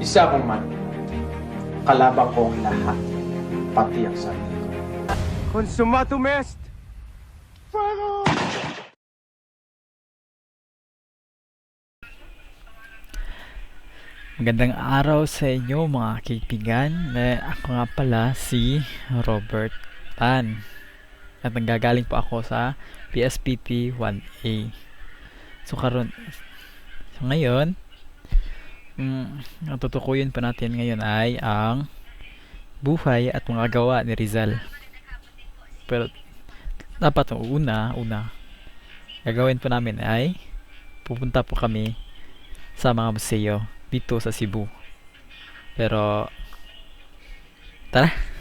Isa akong man. Kalabang ko ang lahat. Pati ang sarili ko. Consumatum est! Magandang araw sa inyo mga kaibigan. Ako nga pala si Robert Tan. At nanggagaling po ako sa PSPT 1A. So ngayon, ang tutukuyin pa natin ngayon ay ang buhay at mga gawa ni Rizal. Pero dapat una gagawin po namin ay pupunta po kami sa mga museo dito sa Cebu. Pero tara.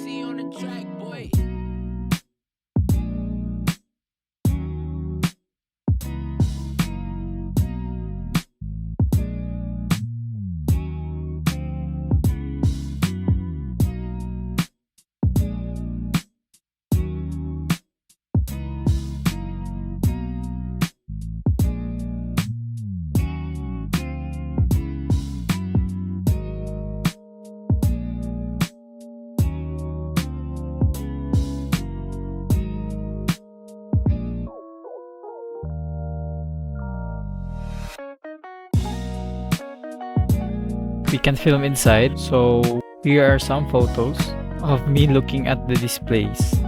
On the track, boy. We can film inside, so here are some photos of me looking at the displays.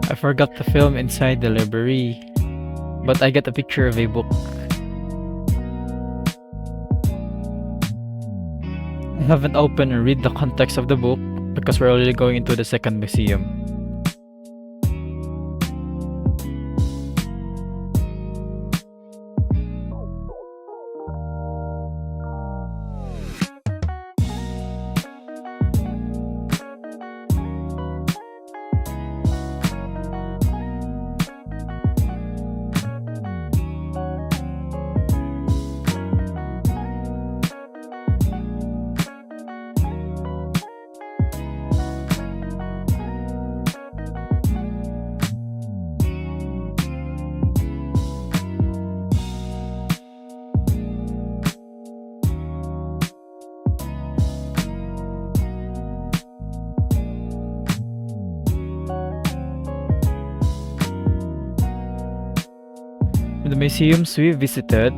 I forgot to film inside the library, but I got a picture of a book. I haven't opened and read the context of the book because we're already going into the second museum. The museums we visited,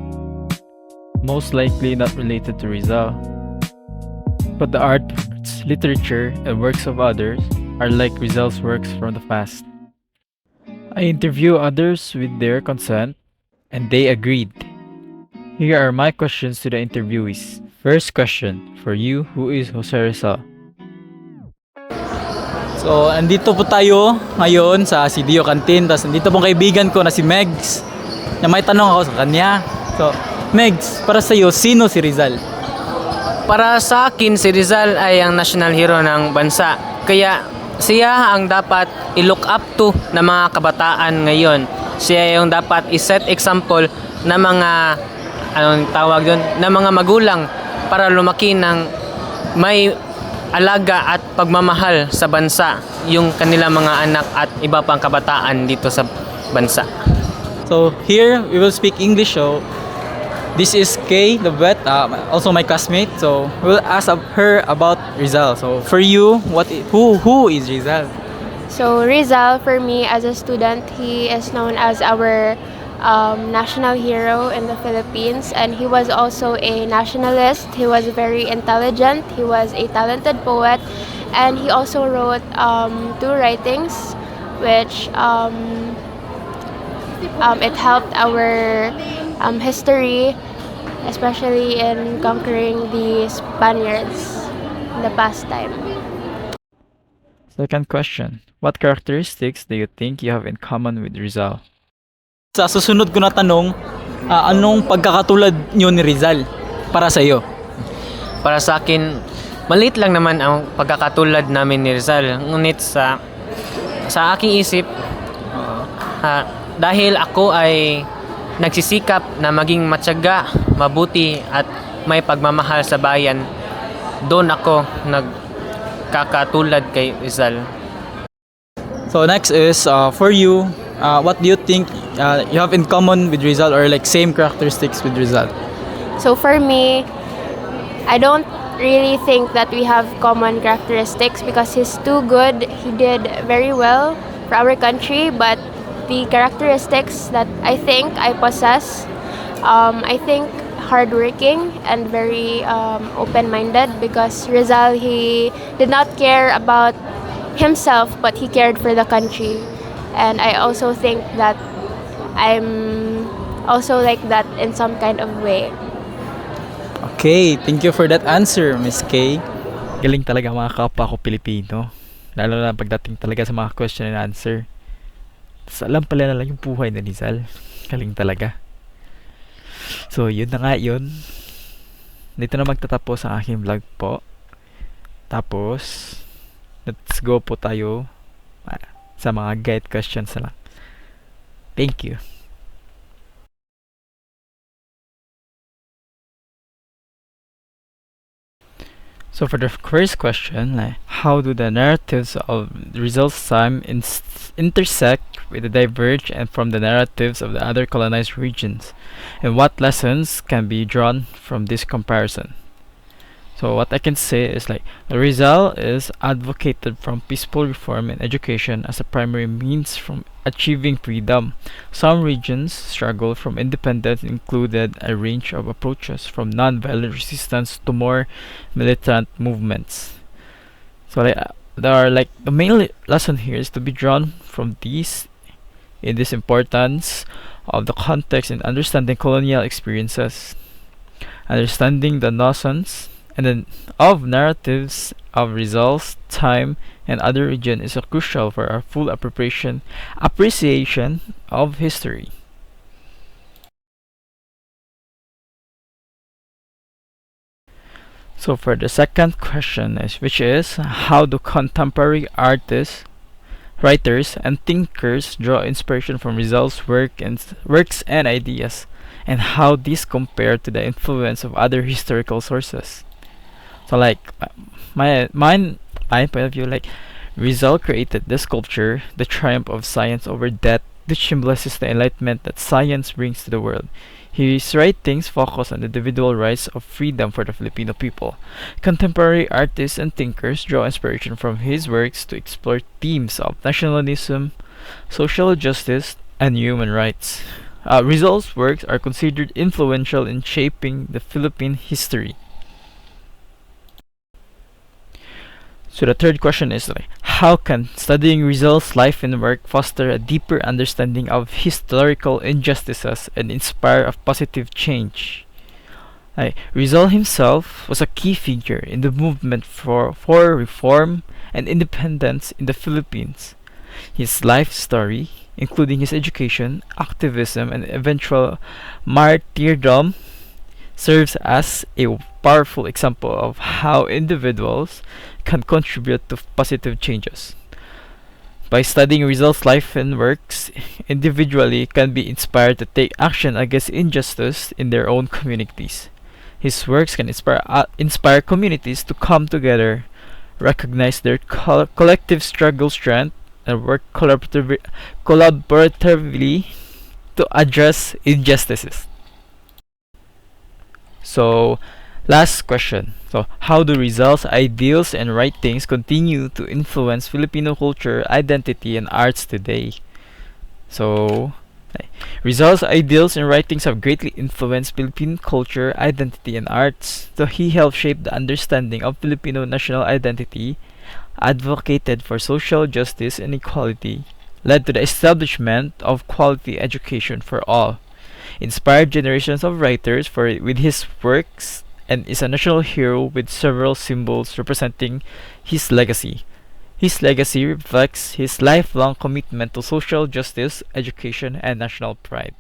most likely not related to Rizal, but the arts, literature, and works of others are like Rizal's works from the past. I interview others with their consent, and they agreed. Here are my questions to the interviewees. First question for you, who is Jose Rizal? So, andito po tayo ngayon sa CDO Canteen. Tapos, andito pong kaibigan ko na si Megs. Na may tanong ako sa kanya. So, Megs, para sa iyo, sino si Rizal? Para sa akin, si Rizal ay ang national hero ng bansa. Kaya siya ang dapat i-look up to ng mga kabataan ngayon. Siya yung dapat i-set example ng mga mga magulang para lumaki ng may alaga at pagmamahal sa bansa yung kanilang mga anak at iba pang kabataan dito sa bansa. So here we will speak English. So this is Kay, the vet, also my classmate. So we'll ask her about Rizal. So for you, who is Rizal? So Rizal, for me as a student, he is known as our national hero in the Philippines, and he was also a nationalist. He was very intelligent. He was a talented poet, and he also wrote two writings, which it helped our history, especially in conquering the Spaniards in the past time. Second question. What characteristics do you think you have in common with Rizal? Sa susunod ko na tanong, anong pagkakatulad nyo ni Rizal para sa iyo? Para sa akin, maliit lang naman ang pagkakatulad namin ni Rizal. Ngunit sa aking isip, dahil ako ay nagsisikap na maging matyaga, mabuti at may pagmamahal sa bayan, doon ako nagkakatulad kay Rizal. So next is for you, what do you think you have in common with Rizal or like same characteristics with Rizal? So for me, I don't really think that we have common characteristics because he's too good. He did very well for our country, but the characteristics that I think I possess, I think hardworking and very open-minded, because Rizal, he did not care about himself, but he cared for the country. And I also think that I'm also like that in some kind of way. Okay, thank you for that answer, Miss Kay. Galing talaga mga kapwa ko Pilipino. Lalo na pagdating talaga sa mga question and answer. Tapos alam pala nila yung buhay ni Rizal. Galing talaga. So, yun na nga yun. Dito na magtatapos ang aking vlog po. Tapos, let's go po tayo sa mga guide questions na lang. Thank you. So for the first question, how do the narratives of Rizal's time intersect with the diverge and from the narratives of the other colonized regions? And what lessons can be drawn from this comparison? So what I can say is Rizal is advocated from peaceful reform and education as a primary means from achieving freedom. Some regions struggle from independence included a range of approaches from non-violent resistance to more militant movements. So there are the main lesson here is to be drawn from these in this importance of the context and understanding colonial experiences, understanding the notions and then of narratives of Rizal's time and other region is crucial for our full appreciation of history. So for the second question which is how do contemporary artists, writers and thinkers draw inspiration from Rizal's works and ideas, and how these compare to the influence of other historical sources. So my point of view, Rizal created the sculpture, The Triumph of Science Over Death, which symbolizes the enlightenment that science brings to the world. His writings focus on the individual rights of freedom for the Filipino people. Contemporary artists and thinkers draw inspiration from his works to explore themes of nationalism, social justice, and human rights. Rizal's works are considered influential in shaping the Philippine history. So the third question is how can studying Rizal's life and work foster a deeper understanding of historical injustices and inspire a positive change? Rizal himself was a key figure in the movement for reform and independence in the Philippines. His life story, including his education, activism, and eventual martyrdom, serves as a powerful example of how individuals can contribute to positive changes. By studying Rizal's life and works, individually can be inspired to take action against injustice in their own communities. His works can inspire communities to come together, recognize their collective struggle strength, and work collaboratively to address injustices. So Last question. So, how do Rizal's ideals and writings continue to influence Filipino culture, identity, and arts today? So, Rizal's ideals and writings have greatly influenced Philippine culture, identity, and arts. So, he helped shape the understanding of Filipino national identity, advocated for social justice and equality, led to the establishment of quality education for all, inspired generations of writers with his works, and is a national hero with several symbols representing his legacy. His legacy reflects his lifelong commitment to social justice, education, and national pride.